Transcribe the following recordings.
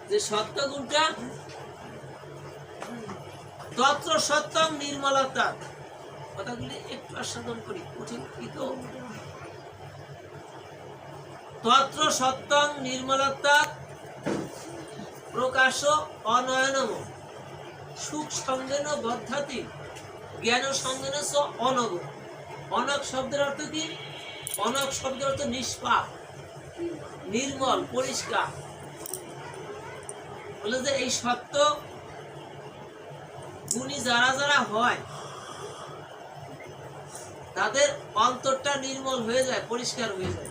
যে সত্য গুণটা তত্র সত্যং নির্মলতা, কথাগুলি একটু আস্বাদন করি, কঠিন কি তো। তত্র সত্যং নির্মলতা প্রকাশ অনয়নম সুখ সঙ্গেন বদ্ধাতি জ্ঞান সঙ্গেন স অনগ। অনগ শব্দের অর্থ কি? অনগ শব্দের অর্থ নিষ্পাপ, নির্মল, পরিষ্কার। বলে যে এই সত্য গুণী যারা যারা হয় তাদের অন্তরটা নির্মল হয়ে যায়, পরিষ্কার হয়ে যায়।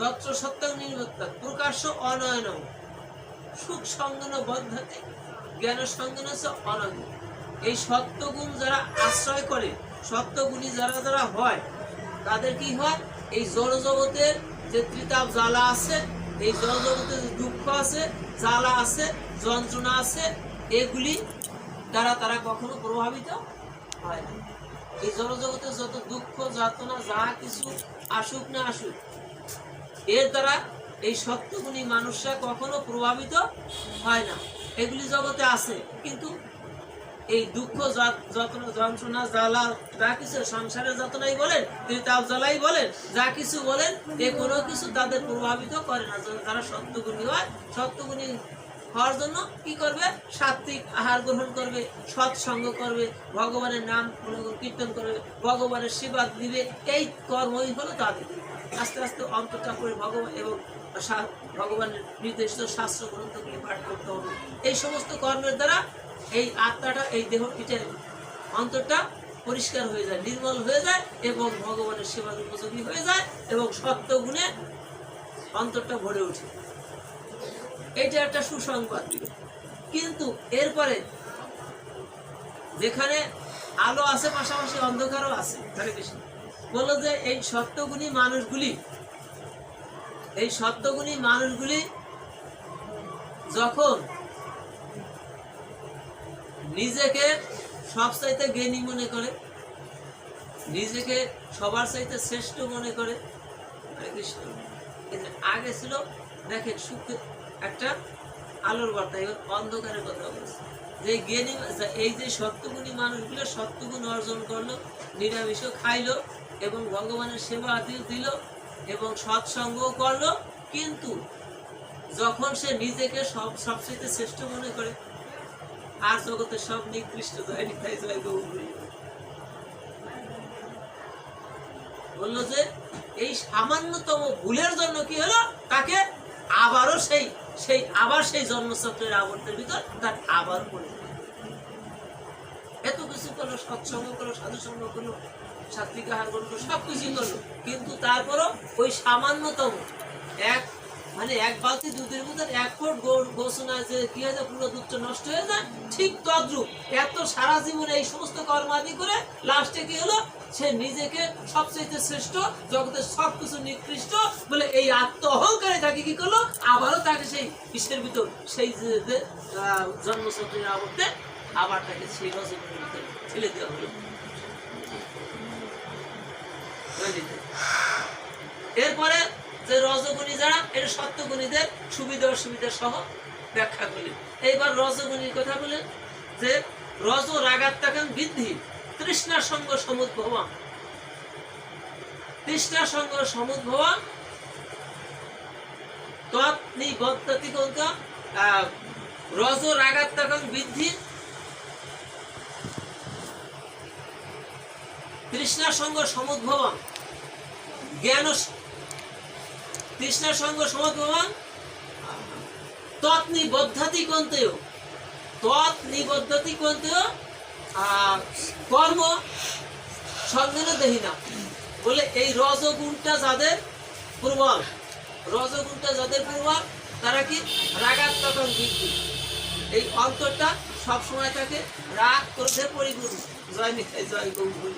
তত্র সত্যং নির্মলতা প্রকাশ্য অনয়নম সুখ সঙ্গন বদ্ধাতে জ্ঞান সঙ্গন স অনগ। এই সত্যগুণ যারা আশ্রয় করে, সত্যগুণী যারা যারা হয় তাদের কি হয়? এই জড়জগতের যে ত্রিতাপ জ্বালা আছে, এই জড়জগতের যে দুঃখ আছে, জ্বালা আছে, যন্ত্রণা আছে, এগুলি দ্বারা তারা কখনো প্রভাবিত হয় না। এই জড়জগতের যত দুঃখ যাতনা যা কিছু আসুক না আসুক, এর দ্বারা এই সত্যগুণী মানুষরা কখনো প্রভাবিত হয় না। এগুলি জগতে আছে, কিন্তু এই দুঃখ যন্ত্রণা জ্বালা যা কিছু সংসারের যতনাই বলেন, ত্রিতাপ জ্বালাই বলেন, যা কিছু বলেন, এ কোনো কিছু তাদের প্রভাবিত করে না। যারা সত্যগুণী হয়, সত্যগুণী হওয়ার জন্য কি করবে? সাত্বিক আহার গ্রহণ করবে, সৎসঙ্গ করবে, ভগবানের নাম কীর্তন করবে, ভগবানের সেবা দিবে। এই কর্মই হলো তাদের। আস্তে আস্তে অন্তরটা করে ভগবান এবং ভগবানের নির্দিষ্ট শাস্ত্র গ্রন্থগুলি পাঠ করতে হবে। এই সমস্ত কর্মের দ্বারা এই আত্মাটা, এই দেহ পিঠের অন্তরটা পরিষ্কার হয়ে যায়, নির্মল হয়ে যায় এবং ভগবানের সেবার উপযোগী হয়ে যায় এবং সত্য গুণে অন্তরটা ভরে ওঠে। এটা একটা সুসংবাদ। কিন্তু এরপরে যেখানে আলো আছে পাশাপাশি অন্ধকারও আছে। হরে কৃষ্ণ। বললো যে এই সত্যগুণী মানুষগুলি যখন নিজেকে সব চাইতে জ্ঞানী মনে করে, নিজেকে সবার চাইতে শ্রেষ্ঠ মনে করে, হরে কৃষ্ণ। আগে ছিল দেখেন সুখে একটা আলোর বার্তা, এবার অন্ধকারের কথা বলছে। যে জ্ঞানী, এই যে সত্যগুণী মানুষগুলো সত্যগুণ অর্জন করলো, নিরামিষও খাইলো এবং ভগবানের সেবা দিল এবং সৎসঙ্গও করলো, কিন্তু যখন সে নিজেকে সবচেয়ে শ্রেষ্ঠ মনে করে, আর জগতে সব নিকৃষ্ট বললো যে এই সামান্যতম ভুলের জন্য কি হলো? তাকে আবারও সেই জন্মচক্রের আবর্তের ভিতর তার আবার পড়ে এত কিছু করলো, সৎসঙ্গ করলো, সাধুসঙ্গ করলো, সাত্বিক আহার করলো, সবকিছুই করলো, কিন্তু তারপরও ওই সামান্যতম এক বালতি দুধের মধ্যে 1 ফুট গোসনা যে কি হয়ে যায়, পুরো দুধটা নষ্ট হয়ে যায়, ঠিক তদ্রূপ এত সারা জীবনে এই সমস্ত কর্মাদি করে লাস্টে কি হলো? সে নিজেকে সবচেয়ে শ্রেষ্ঠ, জগতের সবকিছু নিকৃষ্ট বলে এই আত্ম অহংকারে তাকে কি করলো? আবারও তাকে সেই বিশ্বের ভিতর সেই যে জন্মচক্রের আবর্তে আবার তাকে সেই রজনীর ভিতরে ঠেলে দেওয়া হলো। এরপরে যে রজগুণী যারা, এটা সত্যগুণীদের সুবিধা অসুবিধা সহ ব্যাখ্যা করলেন। এইবার রজগুণীর কথা বলেন যে রজ রাগাত্মাকাং বৃদ্ধি তৃষ্ণা সঙ্গ সমুদ্ভবং। তৃষ্ণা সঙ্গ সমুদ্ভবং তৎনিবদ্ধতিকঙ্ক রজ রাগাত্মাকাং বৃদ্ধি তৃষ্ণা সঙ্গ সমুদ্ভবং জ্ঞান তৃষ্ণা সঙ্গ সমুদ্ভবং তৎনিবদ্ধতিকন্তেয় কর্ম সঙ্গেন দেহিনা। বলে এই রজগুণটা যাদের প্রবল, তারা কি রাগাত্মক বৃদ্ধি, এই অন্তরটা সবসময় থাকে রাগ ক্রোধে পরিপূর্ণ। জয় নিতাই, জয় গৌর।